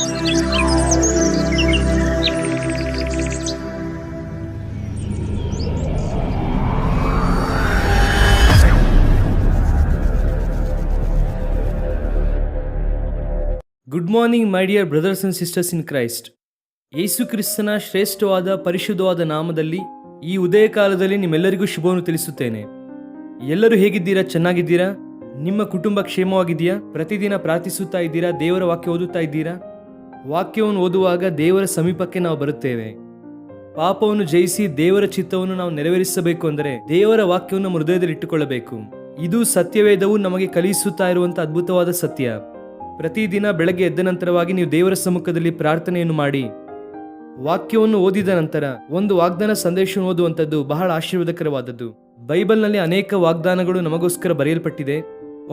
Good morning my dear brothers and sisters in Christ. Yesu ಕ್ರಿಸ್ತನ ಶ್ರೇಷ್ಠವಾದ ಪರಿಶುದ್ಧವಾದ ನಾಮದಲ್ಲಿ ಈ ಉದಯ ಕಾಲದಲ್ಲಿ ನಿಮ್ಮೆಲ್ಲರಿಗೂ ಶುಭವನ್ನು ತಿಳಿಸುತ್ತೇನೆ. ಎಲ್ಲರೂ ಹೇಗಿದ್ದೀರಾ? ಚೆನ್ನಾಗಿದ್ದೀರಾ? ನಿಮ್ಮ ಕುಟುಂಬ ಕ್ಷೇಮವಾಗಿದೆಯಾ? ಪ್ರತಿದಿನ ಪ್ರಾರ್ಥಿಸುತ್ತಾ ಇದ್ದೀರಾ? ದೇವರ ವಾಕ್ಯ ಓದುತ್ತಾ ಇದ್ದೀರಾ? ವಾಕ್ಯವನ್ನು ಓದುವಾಗ ದೇವರ ಸಮೀಪಕ್ಕೆ ನಾವು ಬರುತ್ತೇವೆ. ಪಾಪವನ್ನು ಜಯಿಸಿ ದೇವರ ಚಿತ್ತವನ್ನು ನಾವು ನೆರವೇರಿಸಬೇಕು ಅಂದರೆ ದೇವರ ವಾಕ್ಯವನ್ನು ನಮ್ಮ ಹೃದಯದಲ್ಲಿ ಇಟ್ಟುಕೊಳ್ಳಬೇಕು. ಇದು ಸತ್ಯವೇದವು ನಮಗೆ ಕಲಿಸುತ್ತಾ ಇರುವಂತಹ ಅದ್ಭುತವಾದ ಸತ್ಯ. ಪ್ರತಿದಿನ ಬೆಳಗ್ಗೆ ಎದ್ದ ನಂತರವಾಗಿ ನೀವು ದೇವರ ಸಮ್ಮುಖದಲ್ಲಿ ಪ್ರಾರ್ಥನೆಯನ್ನು ಮಾಡಿ ವಾಕ್ಯವನ್ನು ಓದಿದ ನಂತರ ಒಂದು ವಾಗ್ದಾನ ಸಂದೇಶವನ್ನು ಓದುವಂಥದ್ದು ಬಹಳ ಆಶೀರ್ವಾದಕರವಾದದ್ದು. ಬೈಬಲ್ನಲ್ಲಿ ಅನೇಕ ವಾಗ್ದಾನಗಳು ನಮಗೋಸ್ಕರ ಬರೆಯಲ್ಪಟ್ಟಿದೆ.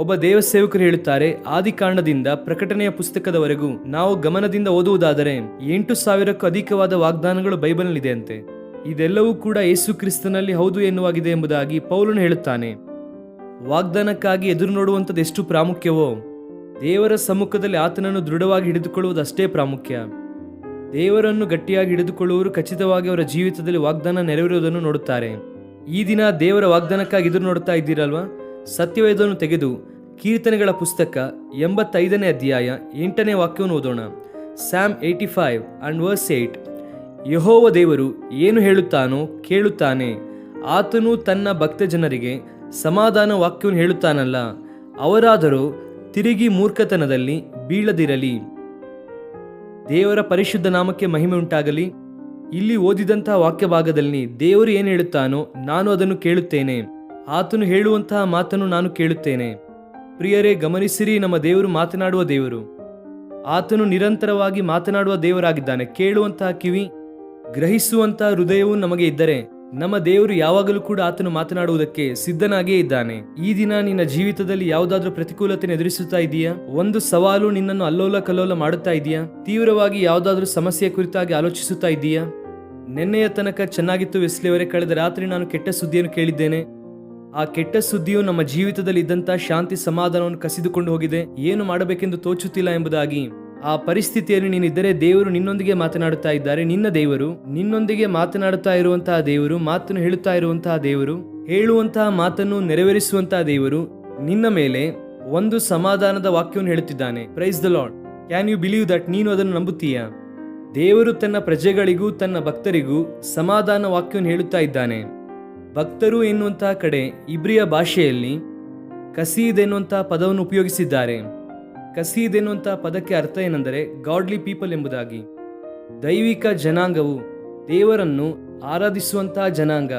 ಒಬ್ಬ ದೇವ ಸೇವಕರು ಹೇಳುತ್ತಾರೆ, ಆದಿಕಾಂಡದಿಂದ ಪ್ರಕಟಣೆಯ ಪುಸ್ತಕದವರೆಗೂ ನಾವು ಗಮನದಿಂದ ಓದುವುದಾದರೆ 8,000ಕ್ಕೂ ಅಧಿಕವಾದ ವಾಗ್ದಾನಗಳು ಬೈಬಲ್ನಲ್ಲಿದೆ ಅಂತೆ. ಇದೆಲ್ಲವೂ ಕೂಡ ಯೇಸು ಕ್ರಿಸ್ತನಲ್ಲಿ ಹೌದು ಎನ್ನುವಾಗಿದೆ ಎಂಬುದಾಗಿ ಪೌಲನು ಹೇಳುತ್ತಾನೆ. ವಾಗ್ದಾನಕ್ಕಾಗಿ ಎದುರು ನೋಡುವಂಥದ್ದು ಎಷ್ಟು ಪ್ರಾಮುಖ್ಯವೋ, ದೇವರ ಸಮ್ಮುಖದಲ್ಲಿ ಆತನನ್ನು ದೃಢವಾಗಿ ಹಿಡಿದುಕೊಳ್ಳುವುದು ಅಷ್ಟೇ ಪ್ರಾಮುಖ್ಯ. ದೇವರನ್ನು ಗಟ್ಟಿಯಾಗಿ ಹಿಡಿದುಕೊಳ್ಳುವವರು ಖಚಿತವಾಗಿ ಅವರ ಜೀವಿತದಲ್ಲಿ ವಾಗ್ದಾನ ನೆರವೇರುವುದನ್ನು ನೋಡುತ್ತಾರೆ. ಈ ದಿನ ದೇವರ ವಾಗ್ದಾನಕ್ಕಾಗಿ ಎದುರು ನೋಡುತ್ತಾ ಇದ್ದೀರಲ್ವಾ? ಸತ್ಯವೇದವನ್ನು ತೆಗೆದು ಕೀರ್ತನೆಗಳ ಪುಸ್ತಕ 85ನೇ ಅಧ್ಯಾಯ 8ನೇ ವಾಕ್ಯವನ್ನು ಓದೋಣ. Psalm 85 and verse 8. ಯೆಹೋವ ದೇವರು ಏನು ಹೇಳುತ್ತಾನೋ ಕೇಳುತ್ತಾನೆ. ಆತನು ತನ್ನ ಭಕ್ತ ಜನರಿಗೆ ಸಮಾಧಾನ ವಾಕ್ಯವನ್ನು ಹೇಳುತ್ತಾನಲ್ಲ, ಅವರಾದರೂ ತಿರುಗಿ ಮೂರ್ಖತನದಲ್ಲಿ ಬೀಳದಿರಲಿ. ದೇವರ ಪರಿಶುದ್ಧ ನಾಮಕ್ಕೆ ಮಹಿಮೆ ಉಂಟಾಗಲಿ. ಇಲ್ಲಿ ಓದಿದಂತಹ ವಾಕ್ಯ ಭಾಗದಲ್ಲಿ ದೇವರು ಏನು ಹೇಳುತ್ತಾನೋ ನಾನು ಅದನ್ನು ಕೇಳುತ್ತೇನೆ. ಆತನು ಹೇಳುವಂತಹ ಮಾತನ್ನು ನಾನು ಕೇಳುತ್ತೇನೆ. ಪ್ರಿಯರೇ, ಗಮನಿಸಿರಿ, ನಮ್ಮ ದೇವರು ಮಾತನಾಡುವ ದೇವರು. ಆತನು ನಿರಂತರವಾಗಿ ಮಾತನಾಡುವ ದೇವರಾಗಿದ್ದಾನೆ. ಕೇಳುವಂತಹ ಕಿವಿ, ಗ್ರಹಿಸುವಂತಹ ಹೃದಯವು ನಮಗೆ ಇದ್ದರೆ ನಮ್ಮ ದೇವರು ಯಾವಾಗಲೂ ಕೂಡ ಆತನು ಮಾತನಾಡುವುದಕ್ಕೆ ಸಿದ್ಧನಾಗಿಯೇ ಇದ್ದಾನೆ. ಈ ದಿನ ನಿನ್ನ ಜೀವಿತದಲ್ಲಿ ಯಾವುದಾದ್ರೂ ಪ್ರತಿಕೂಲತೆ ಎದುರಿಸುತ್ತಾ ಇದೆಯಾ? ಒಂದು ಸವಾಲು ನಿನ್ನನ್ನು ಅಲ್ಲೋಲ ಕಲ್ಲೋಲ ಮಾಡುತ್ತಾ ಇದೆಯಾ? ತೀವ್ರವಾಗಿ ಯಾವುದಾದ್ರೂ ಸಮಸ್ಯೆ ಕುರಿತಾಗಿ ಆಲೋಚಿಸುತ್ತಾ ಇದೆಯಾ? ನಿನ್ನೆಯ ತನಕ ಚೆನ್ನಾಗಿತ್ತು ವೆಸ್ಲಿಯವರೇ, ಕಳೆದ ರಾತ್ರಿ ನಾನು ಕೆಟ್ಟ ಸುದ್ದಿಯನ್ನು ಕೇಳಿದ್ದೇನೆ. ಆ ಕೆಟ್ಟ ಸುದ್ದಿಯು ನಮ್ಮ ಜೀವಿತದಲ್ಲಿ ಇದ್ದಂತಹ ಶಾಂತಿ ಸಮಾಧಾನವನ್ನು ಕಸಿದುಕೊಂಡು ಹೋಗಿದೆ. ಏನು ಮಾಡಬೇಕೆಂದು ತೋಚುತ್ತಿಲ್ಲ ಎಂಬುದಾಗಿ ಆ ಪರಿಸ್ಥಿತಿಯಲ್ಲಿ ನೀನಿದ್ದರೆ ದೇವರು ನಿನ್ನೊಂದಿಗೆ ಮಾತನಾಡುತ್ತಾ ಇದ್ದಾರೆ. ನಿನ್ನ ದೇವರು ನಿನ್ನೊಂದಿಗೆ ಮಾತನಾಡುತ್ತಾ ಇರುವಂತಹ ದೇವರು, ಮಾತನ್ನು ಹೇಳುತ್ತಾ ಇರುವಂತಹ ದೇವರು, ಹೇಳುವಂತಹ ಮಾತನ್ನು ನೆರವೇರಿಸುವಂತಹ ದೇವರು ನಿನ್ನ ಮೇಲೆ ಒಂದು ಸಮಾಧಾನದ ವಾಕ್ಯವನ್ನು ಹೇಳುತ್ತಿದ್ದಾನೆ. Praise the lord. Can you believe that? ನೀನು ಅದನ್ನು ನಂಬುತ್ತೀಯಾ? ದೇವರು ತನ್ನ ಪ್ರಜೆಗಳಿಗೂ ತನ್ನ ಭಕ್ತರಿಗೂ ಸಮಾಧಾನ ವಾಕ್ಯವನ್ನು ಹೇಳುತ್ತಾ ಇದ್ದಾನೆ. ಭಕ್ತರು ಎನ್ನುವಂತಹ ಕಡೆ ಇಬ್ರಿಯ ಭಾಷೆಯಲ್ಲಿ ಕಸೀದ್ ಎನ್ನುವಂತಹ ಪದವನ್ನು ಉಪಯೋಗಿಸಿದ್ದಾರೆ. ಕಸೀದ್ ಎನ್ನುವಂತಹ ಪದಕ್ಕೆ ಅರ್ಥ ಏನೆಂದರೆ ಗಾಡ್ಲಿ ಪೀಪಲ್ ಎಂಬುದಾಗಿ. ದೈವಿಕ ಜನಾಂಗವು ದೇವರನ್ನು ಆರಾಧಿಸುವಂತಹ ಜನಾಂಗ,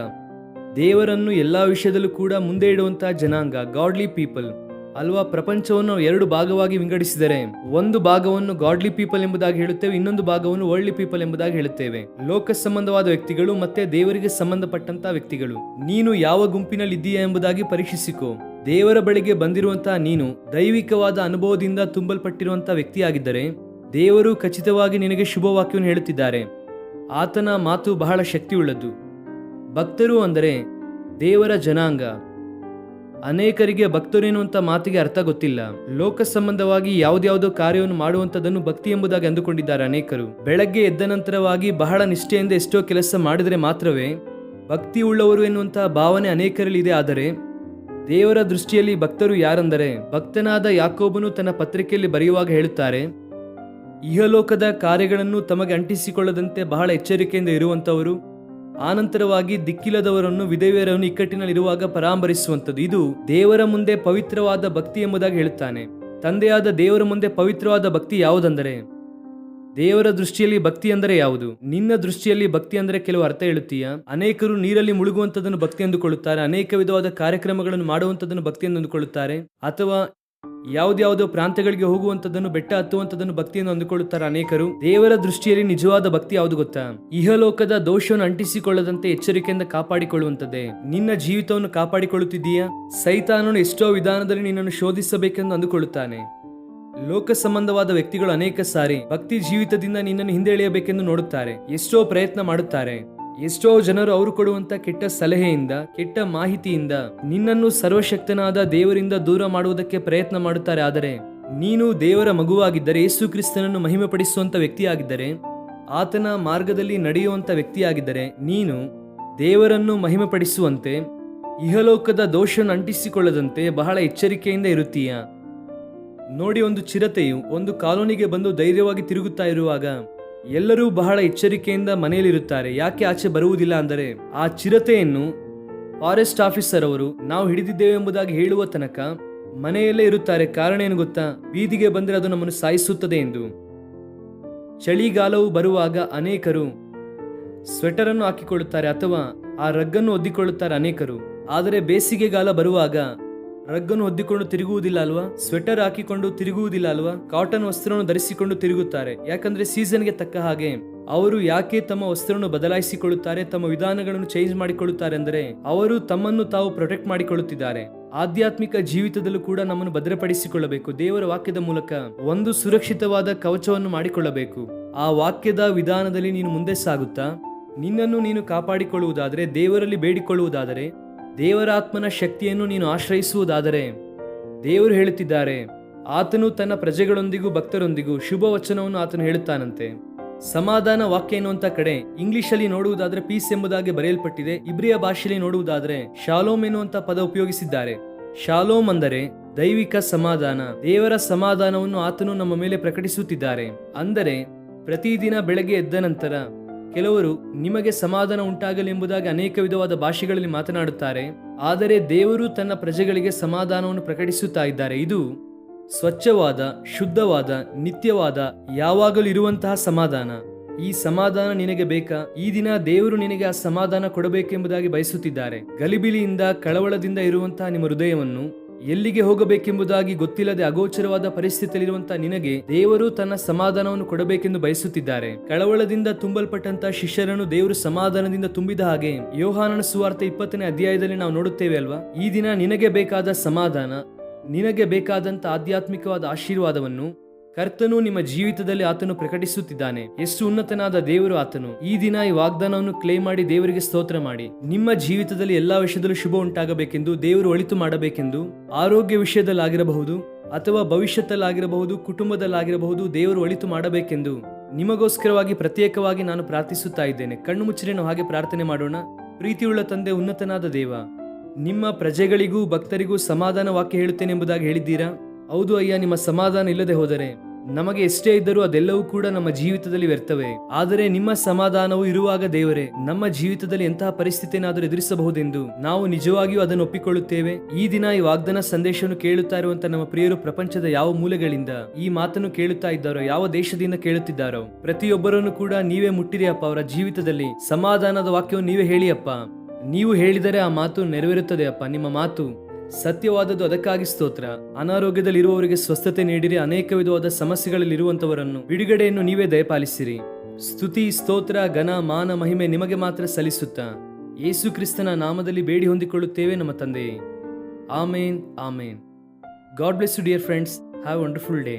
ದೇವರನ್ನು ಎಲ್ಲಾ ವಿಷಯದಲ್ಲೂ ಕೂಡ ಮುಂದೆ ಇಡುವಂತಹ ಜನಾಂಗ, ಗಾಡ್ಲಿ ಪೀಪಲ್ ಅಲ್ವಾ? ಪ್ರಪಂಚವನ್ನು 2 ಭಾಗವಾಗಿ ವಿಂಗಡಿಸಿದರೆ ಒಂದು ಭಾಗವನ್ನು ಗಾಡ್ಲಿ ಪೀಪಲ್ ಎಂಬುದಾಗಿ ಹೇಳುತ್ತೇವೆ, ಇನ್ನೊಂದು ಭಾಗವನ್ನು ವರ್ಲ್ಡ್ಲಿ ಪೀಪಲ್ ಎಂಬುದಾಗಿ ಹೇಳುತ್ತೇವೆ. ಲೋಕ ಸಂಬಂಧವಾದ ವ್ಯಕ್ತಿಗಳು ಮತ್ತೆ ದೇವರಿಗೆ ಸಂಬಂಧಪಟ್ಟಂತಹ ವ್ಯಕ್ತಿಗಳು. ನೀನು ಯಾವ ಗುಂಪಿನಲ್ಲಿ ಇದ್ದೀಯಾ ಎಂಬುದಾಗಿ ಪರೀಕ್ಷಿಸಿಕೋ. ದೇವರ ಬಳಿಗೆ ಬಂದಿರುವಂತಹ ನೀನು ದೈವಿಕವಾದ ಅನುಭವದಿಂದ ತುಂಬಲ್ಪಟ್ಟಿರುವಂತಹ ವ್ಯಕ್ತಿಯಾಗಿದ್ದರೆ ದೇವರು ಖಚಿತವಾಗಿ ನಿನಗೆ ಶುಭವಾಕ್ಯವನ್ನು ಹೇಳುತ್ತಿದ್ದಾರೆ. ಆತನ ಮಾತು ಬಹಳ ಶಕ್ತಿಯುಳ್ಳದ್ದು. ಭಕ್ತರು ಅಂದರೆ ದೇವರ ಜನಾಂಗ. ಅನೇಕರಿಗೆ ಭಕ್ತರು ಎನ್ನುವಂಥ ಮಾತಿಗೆ ಅರ್ಥ ಗೊತ್ತಿಲ್ಲ. ಲೋಕ ಸಂಬಂಧವಾಗಿ ಯಾವುದ್ಯಾವುದೋ ಕಾರ್ಯವನ್ನು ಮಾಡುವಂಥದ್ದನ್ನು ಭಕ್ತಿ ಎಂಬುದಾಗಿ ಅಂದುಕೊಂಡಿದ್ದಾರೆ ಅನೇಕರು. ಬೆಳಗ್ಗೆ ಎದ್ದ ನಂತರವಾಗಿ ಬಹಳ ನಿಷ್ಠೆಯಿಂದ ಎಷ್ಟೋ ಕೆಲಸ ಮಾಡಿದರೆ ಮಾತ್ರವೇ ಭಕ್ತಿ ಉಳ್ಳವರು ಎನ್ನುವಂತಹ ಭಾವನೆ ಅನೇಕರಲ್ಲಿ ಇದೆ. ಆದರೆ ದೇವರ ದೃಷ್ಟಿಯಲ್ಲಿ ಭಕ್ತರು ಯಾರೆಂದರೆ, ಭಕ್ತನಾದ ಯಾಕೋಬನು ತನ್ನ ಪತ್ರಿಕೆಯಲ್ಲಿ ಬರೆಯುವಾಗ ಹೇಳುತ್ತಾರೆ, ಇಹಲೋಕದ ಕಾರ್ಯಗಳನ್ನು ತಮಗೆ ಅಂಟಿಸಿಕೊಳ್ಳದಂತೆ ಬಹಳ ಎಚ್ಚರಿಕೆಯಿಂದ ಇರುವಂತವರು, ಆನಂತರವಾಗಿ ದಿಕ್ಕಿಲ್ಲದವರನ್ನು ವಿಧವೆಯರನ್ನು ಇಕ್ಕಟ್ಟಿನಲ್ಲಿರುವಾಗ ಪರಾಮರಿಸುವಂಥದ್ದು. ಇದು ದೇವರ ಮುಂದೆ ಪವಿತ್ರವಾದ ಭಕ್ತಿ ಎಂಬುದಾಗಿ ಹೇಳುತ್ತಾನೆ. ತಂದೆಯಾದ ದೇವರ ಮುಂದೆ ಪವಿತ್ರವಾದ ಭಕ್ತಿ ಯಾವುದೆಂದರೆ, ದೇವರ ದೃಷ್ಟಿಯಲ್ಲಿ ಭಕ್ತಿ ಅಂದರೆ ಯಾವುದು? ನಿನ್ನ ದೃಷ್ಟಿಯಲ್ಲಿ ಭಕ್ತಿ ಅಂದರೆ ಕೆಲವು ಅರ್ಥ ಹೇಳುತ್ತೀಯಾ? ಅನೇಕರು ನೀರಲ್ಲಿ ಮುಳುಗುವಂಥದ್ದನ್ನು ಭಕ್ತಿ ಎಂದುಕೊಳ್ಳುತ್ತಾರೆ, ಅನೇಕ ವಿಧವಾದ ಕಾರ್ಯಕ್ರಮಗಳನ್ನು ಮಾಡುವಂಥದ್ದನ್ನು ಭಕ್ತಿ ಎಂದು ಅಂದುಕೊಳ್ಳುತ್ತಾರೆ, ಅಥವಾ ಯಾವುದ್ಯಾವುದೋ ಪ್ರಾಂತ್ಯಗಳಿಗೆ ಹೋಗುವಂಥದ್ದನ್ನು, ಬೆಟ್ಟ ಹತ್ತುವಂಥದ್ದನ್ನು ಭಕ್ತಿಯನ್ನು ಅಂದುಕೊಳ್ಳುತ್ತಾರೆ ಅನೇಕರು. ದೇವರ ದೃಷ್ಟಿಯಲ್ಲಿ ನಿಜವಾದ ಭಕ್ತಿ ಯಾವುದು ಗೊತ್ತಾ? ಇಹಲೋಕದ ದೋಷವನ್ನು ಅಂಟಿಸಿಕೊಳ್ಳದಂತೆ ಎಚ್ಚರಿಕೆಯಿಂದ ಕಾಪಾಡಿಕೊಳ್ಳುವಂಥದ್ದೇ. ನಿನ್ನ ಜೀವಿತವನ್ನು ಕಾಪಾಡಿಕೊಳ್ಳುತ್ತಿದ್ದೀಯಾ? ಸೈತಾನನು ಎಷ್ಟೋ ವಿಧಾನದಲ್ಲಿ ನಿನ್ನನ್ನು ಶೋಧಿಸಬೇಕೆಂದು ಅಂದುಕೊಳ್ಳುತ್ತಾನೆ. ಲೋಕ ಸಂಬಂಧವಾದ ವ್ಯಕ್ತಿಗಳು ಅನೇಕ ಸಾರಿ ಭಕ್ತಿ ಜೀವಿತದಿಂದ ನಿನ್ನನ್ನು ಹಿಂದೆ ಎಳೆಯಬೇಕೆಂದು ನೋಡುತ್ತಾರೆ, ಎಷ್ಟೋ ಪ್ರಯತ್ನ ಮಾಡುತ್ತಾರೆ. ಎಷ್ಟೋ ಜನರು ಅವರು ಕೊಡುವಂತ ಕೆಟ್ಟ ಸಲಹೆಯಿಂದ, ಕೆಟ್ಟ ಮಾಹಿತಿಯಿಂದ ನಿನ್ನನ್ನು ಸರ್ವಶಕ್ತನಾದ ದೇವರಿಂದ ದೂರ ಮಾಡುವುದಕ್ಕೆ ಪ್ರಯತ್ನ ಮಾಡುತ್ತಾರೆ. ಆದರೆ ನೀನು ದೇವರ ಮಗುವಾಗಿದ್ದರೆ, ಯೇಸು ಕ್ರಿಸ್ತನನ್ನು ಮಹಿಮೆಪಡಿಸುವಂಥ ವ್ಯಕ್ತಿಯಾಗಿದ್ದರೆ, ಆತನ ಮಾರ್ಗದಲ್ಲಿ ನಡೆಯುವಂಥ ವ್ಯಕ್ತಿಯಾಗಿದ್ದರೆ, ನೀನು ದೇವರನ್ನು ಮಹಿಮೆಪಡಿಸುವಂತೆ ಇಹಲೋಕದ ದೋಷವನ್ನು ಅಂಟಿಸಿಕೊಳ್ಳದಂತೆ ಬಹಳ ಎಚ್ಚರಿಕೆಯಿಂದ ಇರುತ್ತೀಯ. ನೋಡಿ, ಒಂದು ಚಿರತೆಯು ಒಂದು ಕಾಲೋನಿಗೆ ಬಂದು ಧೈರ್ಯವಾಗಿ ತಿರುಗುತ್ತಾ ಇರುವಾಗ ಎಲ್ಲರೂ ಬಹಳ ಎಚ್ಚರಿಕೆಯಿಂದ ಮನೆಯಲ್ಲಿರುತ್ತಾರೆ. ಯಾಕೆ ಆಚೆ ಬರುವುದಿಲ್ಲ ಅಂದರೆ, ಆ ಚಿರತೆಯನ್ನು ಫಾರೆಸ್ಟ್ ಆಫೀಸರ್ ಅವರು ನಾವು ಹಿಡಿದಿದ್ದೇವೆ ಎಂಬುದಾಗಿ ಹೇಳುವ ತನಕ ಮನೆಯಲ್ಲೇ ಇರುತ್ತಾರೆ. ಕಾರಣ ಏನು ಗೊತ್ತಾ? ಬೀದಿಗೆ ಬಂದರೆ ಅದು ನಮ್ಮನ್ನು ಸಾಯಿಸುತ್ತದೆ ಎಂದು. ಚಳಿಗಾಲವು ಬರುವಾಗ ಅನೇಕರು ಸ್ವೆಟರ್ ಅನ್ನು ಹಾಕಿಕೊಳ್ಳುತ್ತಾರೆ ಅಥವಾ ಆ ರಗ್ಗನ್ನು ಒದ್ದಿಕೊಳ್ಳುತ್ತಾರೆ ಅನೇಕರು. ಆದರೆ ಬೇಸಿಗೆಗಾಲ ಬರುವಾಗ ರಗ್ಗನ್ನು ಹೊದ್ದಿಕೊಂಡು ತಿರುಗುವುದಿಲ್ಲ ಅಲ್ವಾ? ಸ್ವೆಟರ್ ಹಾಕಿಕೊಂಡು ತಿರುಗುವುದಿಲ್ಲ ಅಲ್ವಾ? ಕಾಟನ್ ವಸ್ತ್ರವನ್ನು ಧರಿಸಿಕೊಂಡು ತಿರುಗುತ್ತಾರೆ. ಯಾಕಂದ್ರೆ ಸೀಸನ್ಗೆ ತಕ್ಕ ಹಾಗೆ ಅವರು ಯಾಕೆ ತಮ್ಮ ವಸ್ತ್ರವನ್ನು ಬದಲಾಯಿಸಿಕೊಳ್ಳುತ್ತಾರೆ, ತಮ್ಮ ವಿಧಾನಗಳನ್ನು ಚೇಂಜ್ ಮಾಡಿಕೊಳ್ಳುತ್ತಾರೆ ಅಂದರೆ ಅವರು ತಮ್ಮನ್ನು ತಾವು ಪ್ರೊಟೆಕ್ಟ್ ಮಾಡಿಕೊಳ್ಳುತ್ತಿದ್ದಾರೆ. ಆಧ್ಯಾತ್ಮಿಕ ಜೀವಿತದಲ್ಲೂ ಕೂಡ ನಮ್ಮನ್ನು ಭದ್ರಪಡಿಸಿಕೊಳ್ಳಬೇಕು. ದೇವರ ವಾಕ್ಯದ ಮೂಲಕ ಒಂದು ಸುರಕ್ಷಿತವಾದ ಕವಚವನ್ನು ಮಾಡಿಕೊಳ್ಳಬೇಕು. ಆ ವಾಕ್ಯದ ವಿಧಾನದಲ್ಲಿ ನೀನು ಮುಂದೆ ಸಾಗುತ್ತಾ ನಿನ್ನನ್ನು ನೀನು ಕಾಪಾಡಿಕೊಳ್ಳುವುದಾದರೆ, ದೇವರಲ್ಲಿ ಬೇಡಿಕೊಳ್ಳುವುದಾದರೆ, ದೇವರ ಆತ್ಮನ ಶಕ್ತಿಯನ್ನು ನೀನು ಆಶ್ರಯಿಸುವುದಾದರೆ, ದೇವರು ಹೇಳುತ್ತಿದ್ದಾರೆ, ಆತನು ತನ್ನ ಪ್ರಜೆಗಳೊಂದಿಗೂ ಭಕ್ತರೊಂದಿಗೂ ಶುಭ ವಚನವನ್ನು ಆತನು ಹೇಳುತ್ತಾನಂತೆ. ಸಮಾಧಾನ ವಾಕ್ಯ ಎನ್ನುವಂತ ಕಡೆ ಇಂಗ್ಲಿಷ್ ಅಲ್ಲಿ ನೋಡುವುದಾದ್ರೆ ಪೀಸ್ ಎಂಬುದಾಗಿ ಬರೆಯಲ್ಪಟ್ಟಿದೆ. ಇಬ್ರಿಯ ಭಾಷೆಯಲ್ಲಿ ನೋಡುವುದಾದ್ರೆ ಶಾಲೋಮ್ ಎನ್ನುವಂತ ಪದ ಉಪಯೋಗಿಸಿದ್ದಾರೆ. ಶಾಲೋಮ್ ಅಂದರೆ ದೈವಿಕ ಸಮಾಧಾನ. ದೇವರ ಸಮಾಧಾನವನ್ನು ಆತನು ನಮ್ಮ ಮೇಲೆ ಪ್ರಕಟಿಸುತ್ತಿದ್ದಾರೆ. ಅಂದರೆ ಪ್ರತಿದಿನ ಬೆಳಗ್ಗೆ ಎದ್ದ ನಂತರ ಕೆಲವರು ನಿಮಗೆ ಸಮಾಧಾನ ಉಂಟಾಗಲಿ ಎಂಬುದಾಗಿ ಅನೇಕ ವಿಧವಾದ ಭಾಷೆಗಳಲ್ಲಿ ಮಾತನಾಡುತ್ತಾರೆ. ಆದರೆ ದೇವರು ತನ್ನ ಪ್ರಜೆಗಳಿಗೆ ಸಮಾಧಾನವನ್ನು ಪ್ರಕಟಿಸುತ್ತಾ ಇದ್ದಾರೆ. ಇದು ಸ್ವಚ್ಛವಾದ, ಶುದ್ಧವಾದ, ನಿತ್ಯವಾದ, ಯಾವಾಗಲೂ ಇರುವಂತಹ ಸಮಾಧಾನ. ಈ ಸಮಾಧಾನ ನಿನಗೆ ಬೇಕಾ? ಈ ದಿನ ದೇವರು ನಿನಗೆ ಆ ಸಮಾಧಾನ ಕೊಡಬೇಕೆಂಬುದಾಗಿ ಬಯಸುತ್ತಿದ್ದಾರೆ. ಗಲಿಬಿಲಿಯಿಂದ, ಕಳವಳದಿಂದ ಇರುವಂತಹ ನಿಮ್ಮ ಹೃದಯವನ್ನು ಎಲ್ಲಿಗೆ ಹೋಗಬೇಕೆಂಬುದಾಗಿ ಗೊತ್ತಿಲ್ಲದೆ ಅಗೋಚರವಾದ ಪರಿಸ್ಥಿತಿಯಲ್ಲಿರುವಂತಹ ನಿನಗೆ ದೇವರು ತನ್ನ ಸಮಾಧಾನವನ್ನು ಕೊಡಬೇಕೆಂದು ಬಯಸುತ್ತಿದ್ದಾರೆ. ಕಳವಳದಿಂದ ತುಂಬಲ್ಪಟ್ಟಂತಹ ಶಿಷ್ಯರನ್ನು ದೇವರು ಸಮಾಧಾನದಿಂದ ತುಂಬಿದ ಹಾಗೆ ಯೋಹಾನನ ಸುವಾರ್ತೆ 20ನೇ ಅಧ್ಯಾಯದಲ್ಲಿ ನಾವು ನೋಡುತ್ತೇವೆ ಅಲ್ವಾ? ಈ ದಿನ ನಿನಗೆ ಬೇಕಾದ ಸಮಾಧಾನ, ನಿನಗೆ ಬೇಕಾದಂತ ಆಧ್ಯಾತ್ಮಿಕವಾದ ಆಶೀರ್ವಾದವನ್ನು ಕರ್ತನು ನಿಮ್ಮ ಜೀವಿತದಲ್ಲಿ ಆತನು ಪ್ರಕಟಿಸುತ್ತಿದ್ದಾನೆ. ಎಷ್ಟು ಉನ್ನತನಾದ ದೇವರು ಆತನು. ಈ ದಿನ ಈ ವಾಗ್ದಾನವನ್ನು ಕ್ಲೇಮ್ ಮಾಡಿ ದೇವರಿಗೆ ಸ್ತೋತ್ರ ಮಾಡಿ. ನಿಮ್ಮ ಜೀವಿತದಲ್ಲಿ ಎಲ್ಲಾ ವಿಷಯದಲ್ಲೂ ಶುಭ ಉಂಟಾಗಬೇಕೆಂದು, ದೇವರು ಒಳಿತು ಮಾಡಬೇಕೆಂದು, ಆರೋಗ್ಯ ವಿಷಯದಲ್ಲಾಗಿರಬಹುದು ಅಥವಾ ಭವಿಷ್ಯದಲ್ಲಾಗಿರಬಹುದು, ಕುಟುಂಬದಲ್ಲಾಗಿರಬಹುದು, ದೇವರು ಒಳಿತು ಮಾಡಬೇಕೆಂದು ನಿಮಗೋಸ್ಕರವಾಗಿ ಪ್ರತ್ಯೇಕವಾಗಿ ನಾನು ಪ್ರಾರ್ಥಿಸುತ್ತಾ ಇದ್ದೇನೆ. ಕಣ್ಣು ಮುಚ್ಚಿರಿ, ನಾವು ಹಾಗೆ ಪ್ರಾರ್ಥನೆ ಮಾಡೋಣ. ಪ್ರೀತಿಯುಳ್ಳ ತಂದೆ, ಉನ್ನತನಾದ ದೇವ, ನಿಮ್ಮ ಪ್ರಜೆಗಳಿಗೂ ಭಕ್ತರಿಗೂ ಸಮಾಧಾನ ವಾಕ್ಯ ಹೇಳುತ್ತೇನೆ ಎಂಬುದಾಗಿ ಹೇಳಿದ್ದೀರಾ. ಹೌದು ಅಯ್ಯ, ನಿಮ್ಮ ಸಮಾಧಾನ ಇಲ್ಲದೆ ಹೋದರೆ ನಮಗೆ ಎಷ್ಟೇ ಇದ್ದರೂ ಅದೆಲ್ಲವೂ ಕೂಡ ನಮ್ಮ ಜೀವಿತದಲ್ಲಿ ವ್ಯರ್ಥವೇ. ಆದರೆ ನಿಮ್ಮ ಸಮಾಧಾನವು ಇರುವಾಗ ದೇವರೇ, ನಮ್ಮ ಜೀವಿತದಲ್ಲಿ ಎಂತಹ ಪರಿಸ್ಥಿತಿಯನ್ನಾದರೂ ಎದುರಿಸಬಹುದೆಂದು ನಾವು ನಿಜವಾಗಿಯೂ ಅದನ್ನು ಒಪ್ಪಿಕೊಳ್ಳುತ್ತೇವೆ. ಈ ದಿನ ಈ ವಾಗ್ದಾನ ಸಂದೇಶವನ್ನು ಕೇಳುತ್ತಾ ಇರುವಂತಹ ನಮ್ಮ ಪ್ರಿಯರು ಪ್ರಪಂಚದ ಯಾವ ಮೂಲೆಗಳಿಂದ ಈ ಮಾತನ್ನು ಕೇಳುತ್ತಾ ಇದ್ದಾರೋ, ಯಾವ ದೇಶದಿಂದ ಕೇಳುತ್ತಿದ್ದಾರೋ, ಪ್ರತಿಯೊಬ್ಬರನ್ನು ಕೂಡ ನೀವೇ ಮುಟ್ಟಿರಿ ಅಪ್ಪ. ಅವರ ಜೀವಿತದಲ್ಲಿ ಸಮಾಧಾನದ ವಾಕ್ಯವನ್ನು ನೀವೇ ಹೇಳಿ ಅಪ್ಪ. ನೀವು ಹೇಳಿದರೆ ಆ ಮಾತು ನೆರವೇರುತ್ತದೆ ಅಪ್ಪ. ನಿಮ್ಮ ಮಾತು ಸತ್ಯವಾದದ್ದು, ಅದಕ್ಕಾಗಿ ಸ್ತೋತ್ರ. ಅನಾರೋಗ್ಯದಲ್ಲಿ ಇರುವವರಿಗೆ ಸ್ವಸ್ಥತೆ ನೀಡಿರಿ. ಅನೇಕ ವಿಧವಾದ ಸಮಸ್ಯೆಗಳಲ್ಲಿ ಇರುವಂತವರನ್ನು ಬಿಡುಗಡೆಯನ್ನು ನೀವೇ ದಯಪಾಲಿಸಿರಿ. ಸ್ತುತಿ, ಸ್ತೋತ್ರ, ಘನ, ಮಾನ, ಮಹಿಮೆ ನಿಮಗೆ ಮಾತ್ರ ಸಲ್ಲಿಸುತ್ತಾ ಯೇಸು ಕ್ರಿಸ್ತನ ನಾಮದಲ್ಲಿ ಬೇಡಿ ಹೊಂದಿಕೊಳ್ಳುತ್ತೇವೆ ನಮ್ಮ ತಂದೆಯೇ. ಆಮೇನ್, ಆಮೇನ್. God bless you dear friends. Have wonderful day.